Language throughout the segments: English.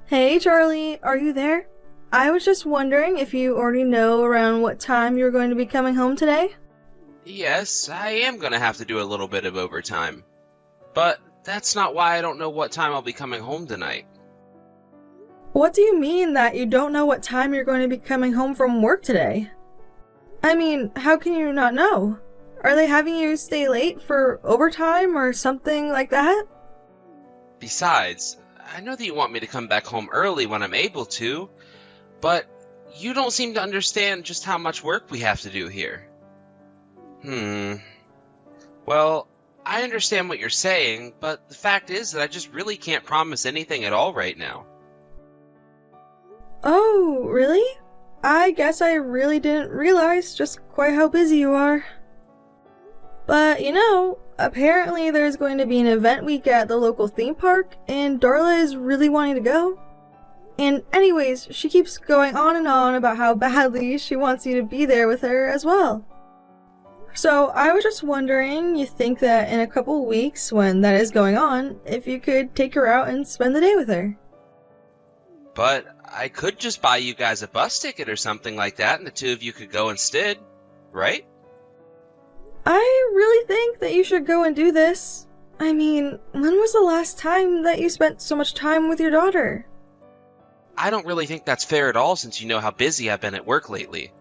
Hey Charlie, are you there? I was just wondering if you already know around what time you're going to be coming home today? Yes, I am gonna have to do a little bit of overtime. But that's not why I don't know what time I'll be coming home tonight. What do you mean that you don't know what time you're going to be coming home from work today? I mean, how can you not know? Are they having you stay late for overtime or something like that? Besides, I know that you want me to come back home early when I'm able to, but you don't seem to understand just how much work we have to do here. Hmm. Well, I understand what you're saying, but the fact is that I just really can't promise anything at all right now. Oh, really? I guess I really didn't realize just quite how busy you are. But apparently there's going to be an event week at the local theme park, and Darla is really wanting to go. And anyways, she keeps going on and on about how badly she wants you to be there with her as well. So I was just wondering, you think that in a couple weeks when that is going on, if you could take her out and spend the day with her? But I could just buy you guys a bus ticket or something like that, and the two of you could go instead, right? I really think that you should go and do this. I mean, when was the last time that you spent so much time with your daughter? I don't really think that's fair at all since you know how busy I've been at work lately.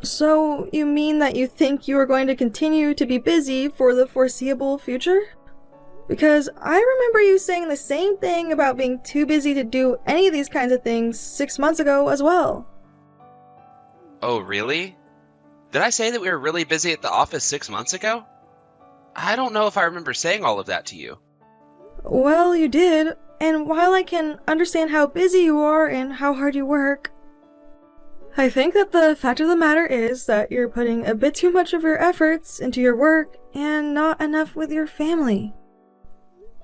So, you mean that you think you are going to continue to be busy for the foreseeable future? Because I remember you saying the same thing about being too busy to do any of these kinds of things 6 months ago as well. Oh, really? Did I say that we were really busy at the office 6 months ago? I don't know if I remember saying all of that to you. Well, you did, and while I can understand how busy you are and how hard you work, I think that the fact of the matter is that you're putting a bit too much of your efforts into your work and not enough with your family.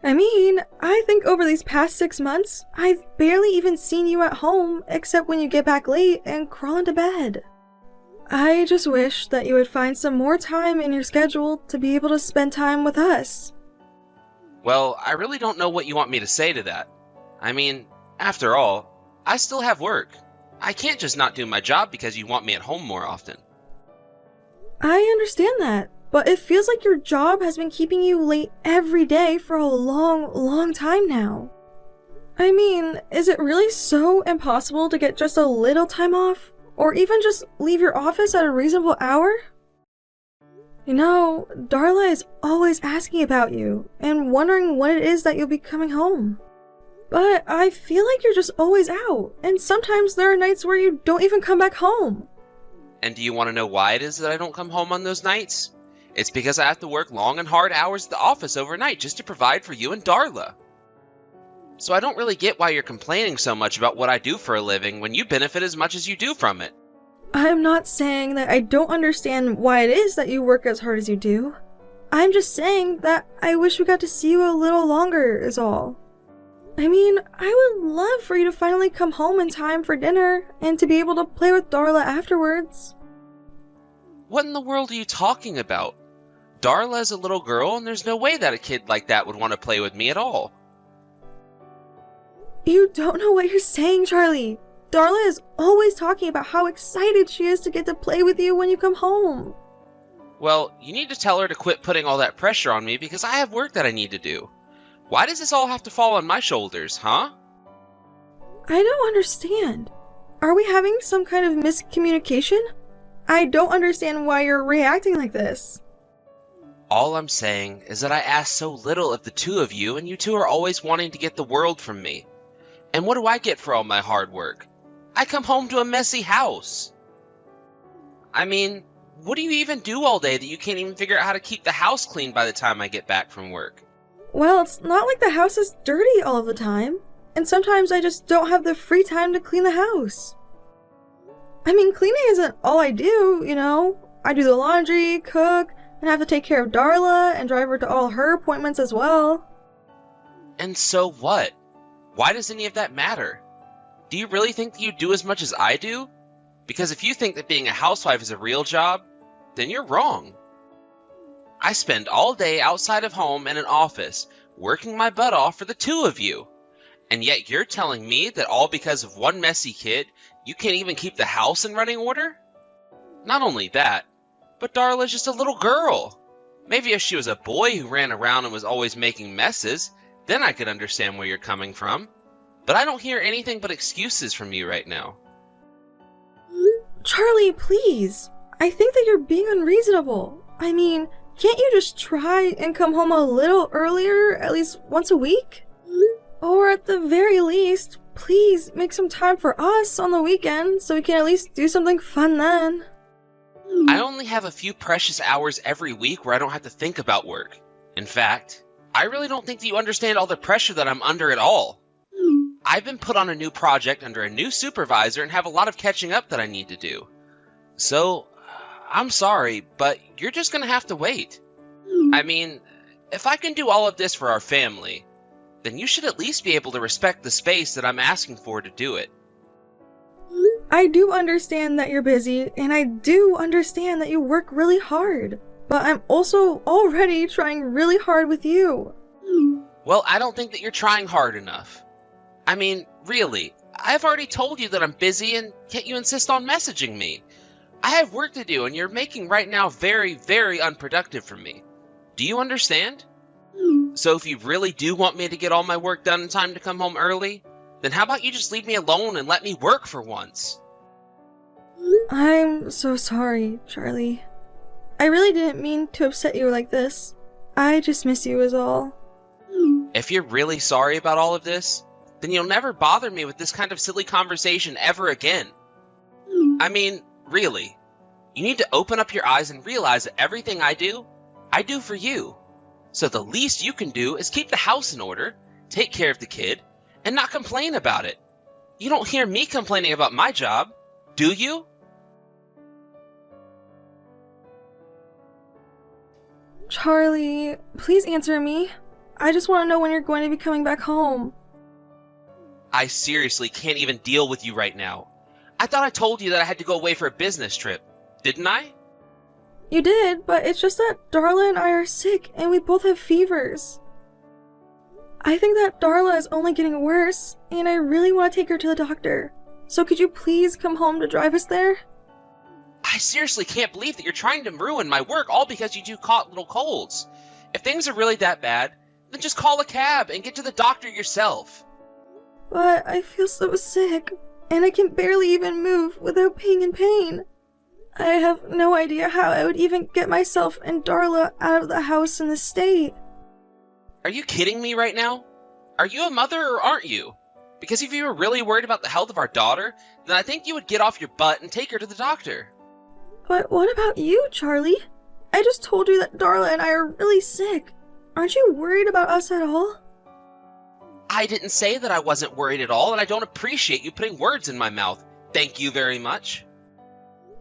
I mean, I think over these past 6 months, I've barely even seen you at home except when you get back late and crawl into bed. I just wish that you would find some more time in your schedule to be able to spend time with us. Well, I really don't know what you want me to say to that. I mean, after all, I still have work. I can't just not do my job because you want me at home more often. I understand that, but it feels like your job has been keeping you late every day for a long, long time now. I mean, is it really so impossible to get just a little time off? Or even just leave your office at a reasonable hour? Darla is always asking about you and wondering when it is that you'll be coming home. But I feel like you're just always out, and sometimes there are nights where you don't even come back home. And do you want to know why it is that I don't come home on those nights? It's because I have to work long and hard hours at the office overnight just to provide for you and Darla. So I don't really get why you're complaining so much about what I do for a living when you benefit as much as you do from it. I'm not saying that I don't understand why it is that you work as hard as you do. I'm just saying that I wish we got to see you a little longer is all. I mean, I would love for you to finally come home in time for dinner and to be able to play with Darla afterwards. What in the world are you talking about? Darla is a little girl and there's no way that a kid like that would want to play with me at all. You don't know what you're saying, Charlie. Darla is always talking about how excited she is to get to play with you when you come home. Well, you need to tell her to quit putting all that pressure on me because I have work that I need to do. Why does this all have to fall on my shoulders, huh? I don't understand. Are we having some kind of miscommunication? I don't understand why you're reacting like this. All I'm saying is that I ask so little of the two of you, and you two are always wanting to get the world from me. And what do I get for all my hard work? I come home to a messy house. I mean, what do you even do all day that you can't even figure out how to keep the house clean by the time I get back from work? Well, it's not like the house is dirty all of the time, and sometimes I just don't have the free time to clean the house. I mean, cleaning isn't all I do. I do the laundry, cook, and have to take care of Darla and drive her to all her appointments as well. And so what? Why does any of that matter? Do you really think that you do as much as I do? Because if you think that being a housewife is a real job, then you're wrong. I spend all day outside of home in an office, working my butt off for the two of you. And yet you're telling me that all because of one messy kid, you can't even keep the house in running order? Not only that, but Darla's just a little girl. Maybe if she was a boy who ran around and was always making messes, then I could understand where you're coming from. But I don't hear anything but excuses from you right now. Charlie, please. I think that you're being unreasonable. I mean, can't you just try and come home a little earlier, at least once a week? Or at the very least, please make some time for us on the weekend so we can at least do something fun then. I only have a few precious hours every week where I don't have to think about work. In fact, I really don't think that you understand all the pressure that I'm under at all. I've been put on a new project under a new supervisor and have a lot of catching up that I need to do. So, I'm sorry, but you're just gonna have to wait. I mean, if I can do all of this for our family, then you should at least be able to respect the space that I'm asking for to do it. I do understand that you're busy, and I do understand that you work really hard. But I'm also already trying really hard with you. Well, I don't think that you're trying hard enough. I mean, really, I've already told you that I'm busy, and yet you insist on messaging me. I have work to do, and you're making right now very, very unproductive for me. Do you understand? So if you really do want me to get all my work done in time to come home early, then how about you just leave me alone and let me work for once? I'm so sorry, Charlie. I really didn't mean to upset you like this. I just miss you is all. If you're really sorry about all of this, then you'll never bother me with this kind of silly conversation ever again. I mean, really, you need to open up your eyes and realize that everything I do for you. So the least you can do is keep the house in order, take care of the kid, and not complain about it. You don't hear me complaining about my job, do you? Charlie, please answer me. I just want to know when you're going to be coming back home. I seriously can't even deal with you right now. I thought I told you that I had to go away for a business trip, didn't I? You did, but it's just that Darla and I are sick and we both have fevers. I think that Darla is only getting worse, and I really want to take her to the doctor. So could you please come home to drive us there? I seriously can't believe that you're trying to ruin my work all because you two caught little colds. If things are really that bad, then just call a cab and get to the doctor yourself. But I feel so sick, and I can barely even move without being in pain. I have no idea how I would even get myself and Darla out of the house in this state. Are you kidding me right now? Are you a mother or aren't you? Because if you were really worried about the health of our daughter, then I think you would get off your butt and take her to the doctor. But what about you, Charlie? I just told you that Darla and I are really sick. Aren't you worried about us at all? I didn't say that I wasn't worried at all, and I don't appreciate you putting words in my mouth. Thank you very much.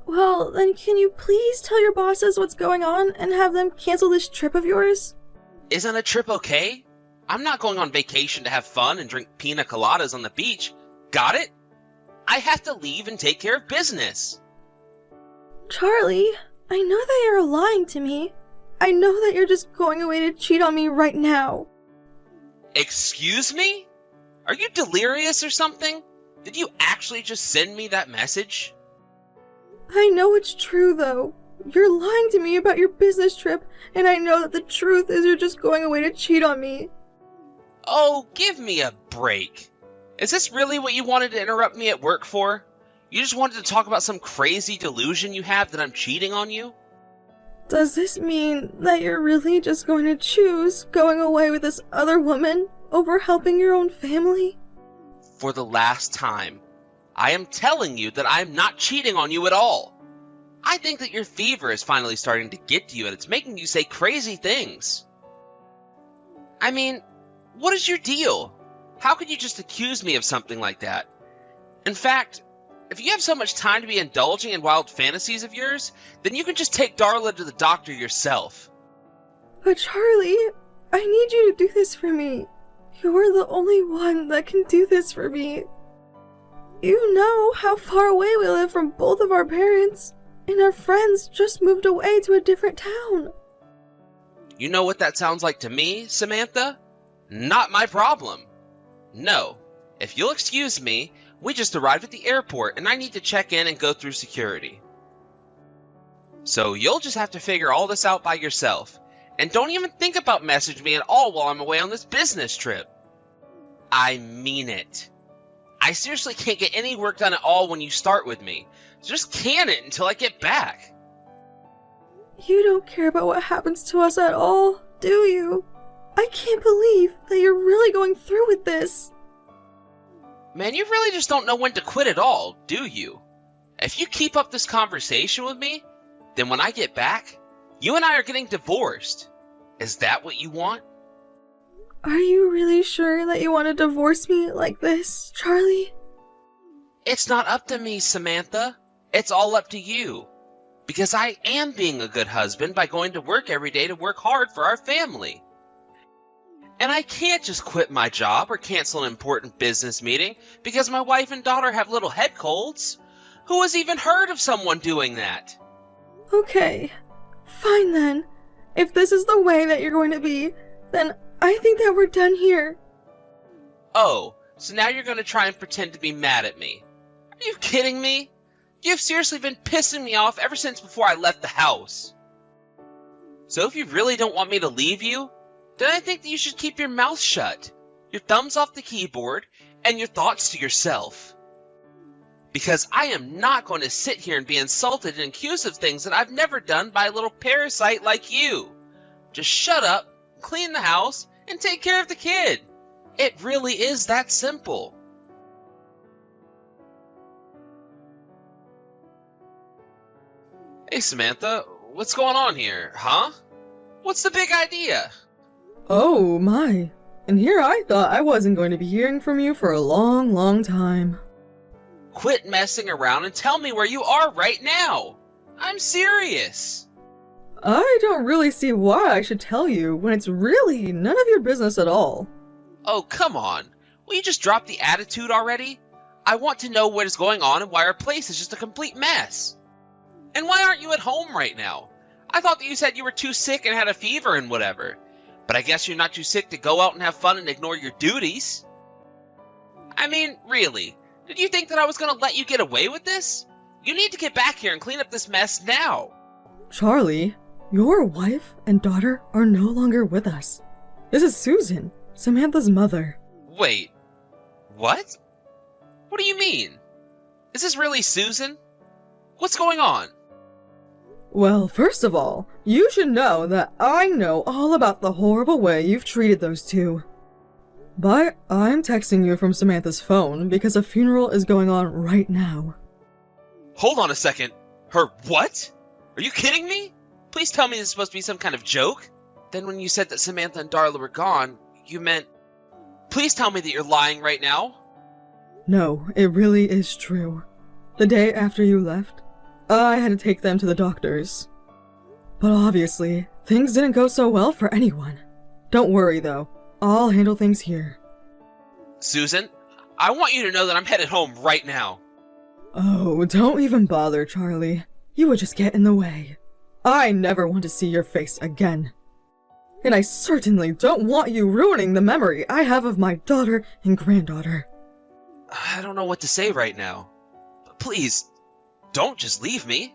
Well, then can you please tell your bosses what's going on and have them cancel this trip of yours? Isn't a trip okay? I'm not going on vacation to have fun and drink pina coladas on the beach. Got it? I have to leave and take care of business. Charlie, I know that you're lying to me. I know that you're just going away to cheat on me right now. Excuse me? Are you delirious or something? Did you actually just send me that message? I know it's true, though. You're lying to me about your business trip, and I know that the truth is you're just going away to cheat on me. Oh, give me a break. Is this really what you wanted to interrupt me at work for? You just wanted to talk about some crazy delusion you have that I'm cheating on you? Does this mean that you're really just going to choose going away with this other woman over helping your own family? For the last time, I am telling you that I'm not cheating on you at all. I think that your fever is finally starting to get to you and it's making you say crazy things. I mean, what is your deal? How could you just accuse me of something like that? In fact, if you have so much time to be indulging in wild fantasies of yours, then you can just take Darla to the doctor yourself. But Charlie, I need you to do this for me. You're the only one that can do this for me. You know how far away we live from both of our parents, and our friends just moved away to a different town. You know what that sounds like to me, Samantha? Not my problem. No. If you'll excuse me, we just arrived at the airport and I need to check in and go through security. So you'll just have to figure all this out by yourself. And don't even think about messaging me at all while I'm away on this business trip. I mean it. I seriously can't get any work done at all when you start with me. So just can it until I get back. You don't care about what happens to us at all, do you? I can't believe that you're really going through with this. Man, you really just don't know when to quit at all, do you? If you keep up this conversation with me, then when I get back, you and I are getting divorced. Is that what you want? Are you really sure that you want to divorce me like this, Charlie? It's not up to me, Samantha. It's all up to you. Because I am being a good husband by going to work every day to work hard for our family. And I can't just quit my job or cancel an important business meeting because my wife and daughter have little head colds. Who has even heard of someone doing that? Okay, fine then. If this is the way that you're going to be, then I think that we're done here. Oh, so now you're going to try and pretend to be mad at me. Are you kidding me? You've seriously been pissing me off ever since before I left the house. So if you really don't want me to leave you, then I think that you should keep your mouth shut, your thumbs off the keyboard, and your thoughts to yourself. Because I am not going to sit here and be insulted and accused of things that I've never done by a little parasite like you. Just shut up, clean the house, and take care of the kid. It really is that simple. Hey Samantha, what's going on here, huh? What's the big idea? Oh my, and here I thought I wasn't going to be hearing from you for a long, long time. Quit messing around and tell me where you are right now. I'm serious. I don't really see why I should tell you when it's really none of your business at all. Oh, come on. Will you just drop the attitude already? I want to know what is going on and why our place is just a complete mess. And why aren't you at home right now? I thought that you said you were too sick and had a fever and whatever. But I guess you're not too sick to go out and have fun and ignore your duties. I mean, really, did you think that I was going to let you get away with this? You need to get back here and clean up this mess now. Charlie, your wife and daughter are no longer with us. This is Susan, Samantha's mother. Wait, what? What do you mean? Is this really Susan? What's going on? Well, first of all, you should know that I know all about the horrible way you've treated those two. But I'm texting you from Samantha's phone because a funeral is going on right now. Hold on a second. Her what? Are you kidding me? Please tell me this is supposed to be some kind of joke. Then when you said that Samantha and Darla were gone, you meant... Please tell me that you're lying right now. No, it really is true. The day after you left, I had to take them to the doctors. But obviously, things didn't go so well for anyone. Don't worry though, I'll handle things here. Susan, I want you to know that I'm headed home right now. Oh, don't even bother, Charlie. You would just get in the way. I never want to see your face again. And I certainly don't want you ruining the memory I have of my daughter and granddaughter. I don't know what to say right now. But please, don't just leave me.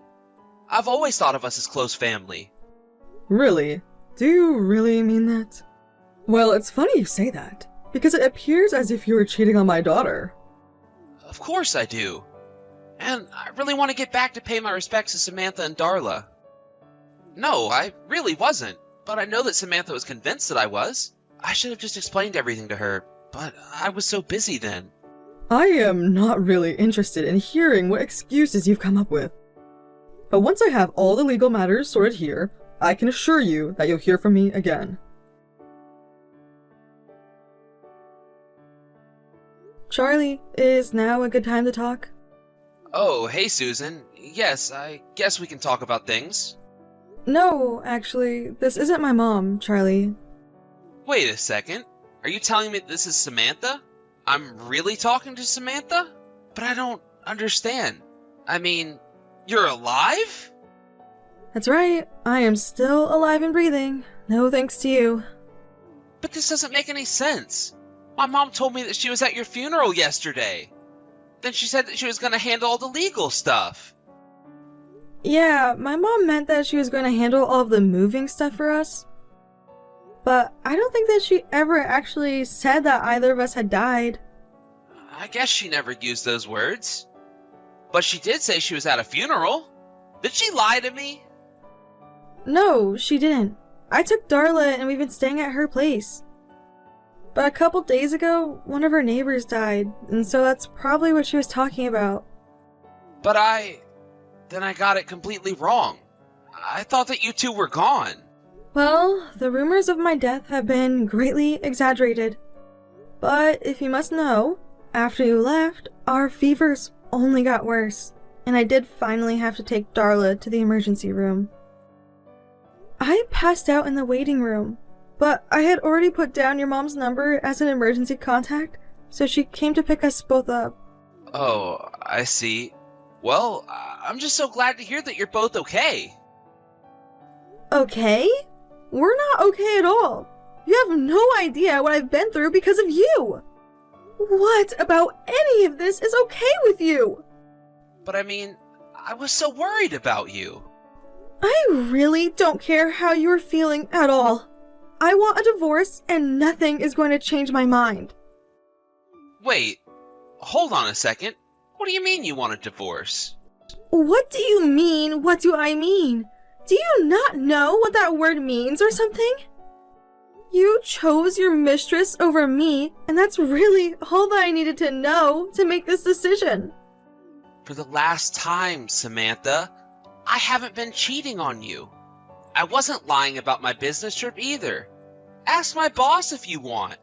I've always thought of us as close family. Really? Do you really mean that? Well, it's funny you say that, because it appears as if you were cheating on my daughter. Of course I do. And I really want to get back to pay my respects to Samantha and Darla. No, I really wasn't. But I know that Samantha was convinced that I was. I should have just explained everything to her, but I was so busy then. I am not really interested in hearing what excuses you've come up with. But once I have all the legal matters sorted here, I can assure you that you'll hear from me again. Charlie, is now a good time to talk? Oh, hey Susan. Yes, I guess we can talk about things. No, actually, this isn't my mom, Charlie. Wait a second. Are you telling me this is Samantha? I'm really talking to Samantha? But I don't understand. I mean, you're alive? That's right, I am still alive and breathing. No thanks to you. But this doesn't make any sense. My mom told me that she was at your funeral yesterday. Then she said that she was going to handle all the legal stuff. Yeah, my mom meant that she was going to handle all of the moving stuff for us. But I don't think that she ever actually said that either of us had died. I guess she never used those words. But she did say she was at a funeral. Did she lie to me? No, she didn't. I took Darla and we've been staying at her place. But a couple days ago, one of her neighbors died, and so that's probably what she was talking about. But then I got it completely wrong. I thought that you two were gone. Well, the rumors of my death have been greatly exaggerated. But if you must know, after you left, our fevers only got worse, and I did finally have to take Darla to the emergency room. I passed out in the waiting room, but I had already put down your mom's number as an emergency contact, so she came to pick us both up. Oh, I see. Well, I'm just so glad to hear that you're both okay. Okay? We're not okay at all. You have no idea what I've been through because of you. What about any of this is okay with you? But I mean, I was so worried about you. I really don't care how you're feeling at all. I want a divorce and nothing is going to change my mind. Wait, hold on a second. What do you mean you want a divorce? What do you mean? What do I mean? Do you not know what that word means or something? You chose your mistress over me, and that's really all that I needed to know to make this decision. For the last time, Samantha, I haven't been cheating on you. I wasn't lying about my business trip either. Ask my boss if you want.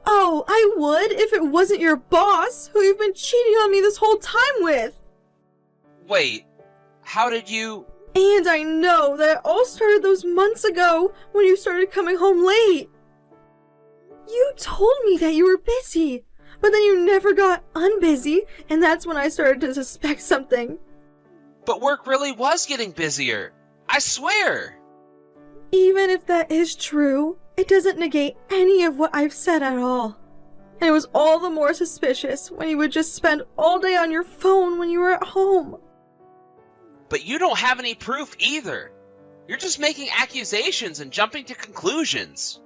Oh, I would if it wasn't your boss, who you've been cheating on me this whole time with. Wait, how did you... And I know that it all started those months ago when you started coming home late. You told me that you were busy, but then you never got unbusy, and that's when I started to suspect something. But work really was getting busier. I swear. Even if that is true, it doesn't negate any of what I've said at all. And it was all the more suspicious when you would just spend all day on your phone when you were at home. But you don't have any proof either. You're just making accusations and jumping to conclusions.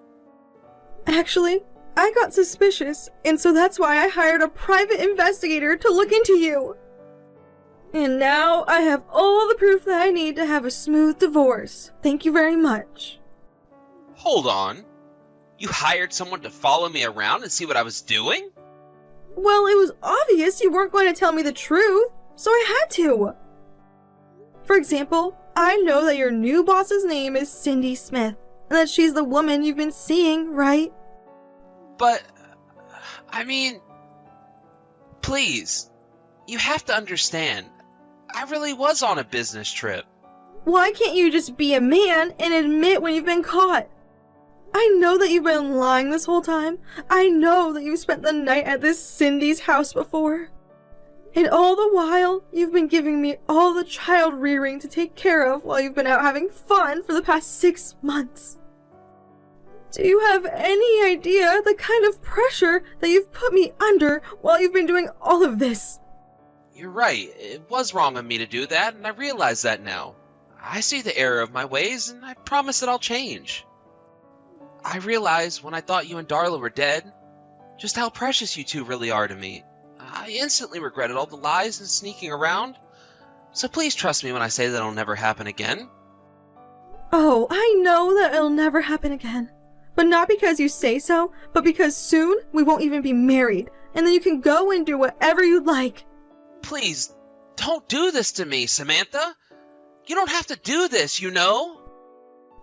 Actually, I got suspicious, and so that's why I hired a private investigator to look into you. And now I have all the proof that I need to have a smooth divorce. Thank you very much. Hold on. You hired someone to follow me around and see what I was doing? Well, it was obvious you weren't going to tell me the truth, so I had to. For example, I know that your new boss's name is Cindy Smith, and that she's the woman you've been seeing, right? But, I mean, please, you have to understand, I really was on a business trip. Why can't you just be a man and admit when you've been caught? I know that you've been lying this whole time. I know that you've spent the night at this Cindy's house before. And all the while, you've been giving me all the child rearing to take care of while you've been out having fun for the past 6 months. Do you have any idea the kind of pressure that you've put me under while you've been doing all of this? You're right, it was wrong of me to do that, and I realize that now. I see the error of my ways, and I promise that I'll change. I realized when I thought you and Darla were dead, just how precious you two really are to me. I instantly regretted all the lies and sneaking around, so please trust me when I say that it'll never happen again. Oh, I know that it'll never happen again. But not because you say so, but because soon we won't even be married, and then you can go and do whatever you'd like. Please, don't do this to me, Samantha. You don't have to do this, you know?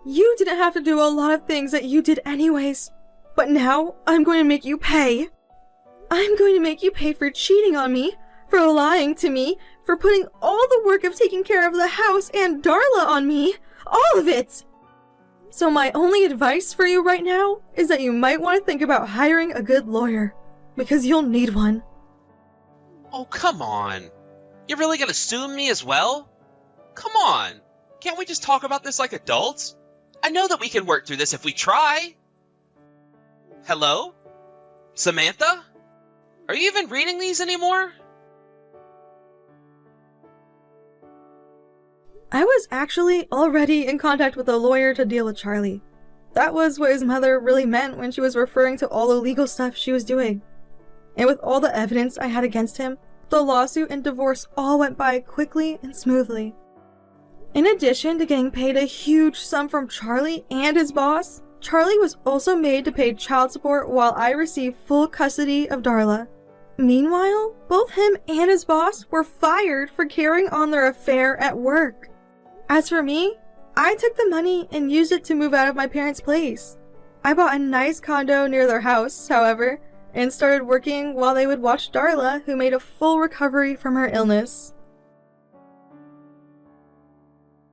You didn't have to do a lot of things that you did anyways. But now, I'm going to make you pay. I'm going to make you pay for cheating on me, for lying to me, for putting all the work of taking care of the house and Darla on me. All of it! So my only advice for you right now is that you might want to think about hiring a good lawyer, because you'll need one. Oh, come on. You're really gonna sue me as well? Come on. Can't we just talk about this like adults? I know that we can work through this if we try. Hello? Samantha? Are you even reading these anymore? I was actually already in contact with a lawyer to deal with Charlie. That was what his mother really meant when she was referring to all the legal stuff she was doing. And with all the evidence I had against him, the lawsuit and divorce all went by quickly and smoothly. In addition to getting paid a huge sum from Charlie and his boss, Charlie was also made to pay child support while I received full custody of Darla. Meanwhile, both him and his boss were fired for carrying on their affair at work. As for me, I took the money and used it to move out of my parents' place. I bought a nice condo near their house, however, and started working while they would watch Darla, who made a full recovery from her illness.